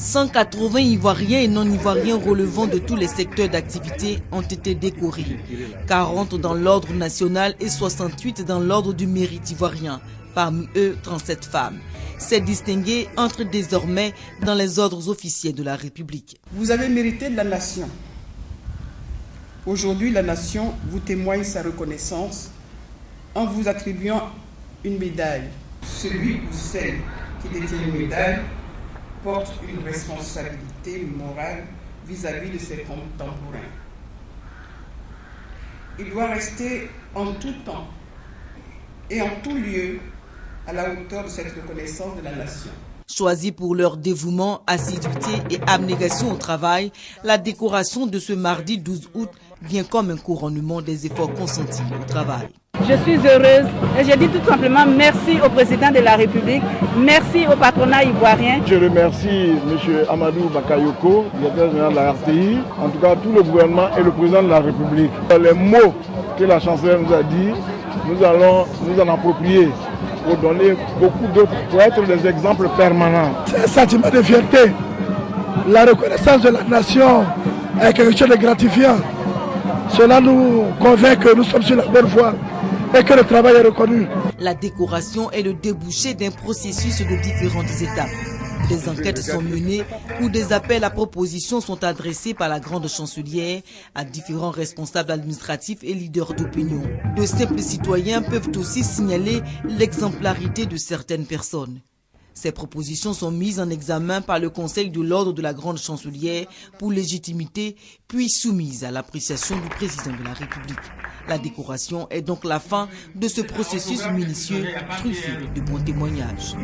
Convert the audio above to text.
180 Ivoiriens et non-Ivoiriens relevant de tous les secteurs d'activité ont été décorés. 40 dans l'ordre national et 68 dans l'ordre du mérite ivoirien. Parmi eux, 37 femmes. Ces distingués entrent désormais dans les ordres officiels de la République. Vous avez mérité de la nation. Aujourd'hui, la nation vous témoigne sa reconnaissance en vous attribuant une médaille. Celui ou celle qui détient une médaille porte une responsabilité morale vis-à-vis de ses contemporains. Il doit rester en tout temps et en tout lieu à la hauteur de cette reconnaissance de la nation. Choisis pour leur dévouement, assiduité et abnégation au travail, la décoration de ce mardi 12 août vient comme un couronnement des efforts consentis au travail. Je suis heureuse et je dis tout simplement merci au président de la République, merci au patronat ivoirien. Je remercie M. Amadou Bakayoko, directeur général de la RTI, en tout cas tout le gouvernement et le président de la République. Les mots que la chancelière nous a dit, nous allons nous en approprier pour donner beaucoup d'autres, pour être des exemples permanents. C'est un sentiment de fierté. La reconnaissance de la nation est quelque chose de gratifiant. Cela nous convainc que nous sommes sur la bonne voie et que le travail est reconnu. La décoration est le débouché d'un processus de différentes étapes. Des enquêtes sont menées où des appels à propositions sont adressés par la grande chancelière à différents responsables administratifs et leaders d'opinion. De simples citoyens peuvent aussi signaler l'exemplarité de certaines personnes. Ces propositions sont mises en examen par le Conseil de l'ordre de la grande chancelière pour légitimité, puis soumises à l'appréciation du président de la République. La décoration est donc la fin de ce processus minutieux truffé de bons témoignages.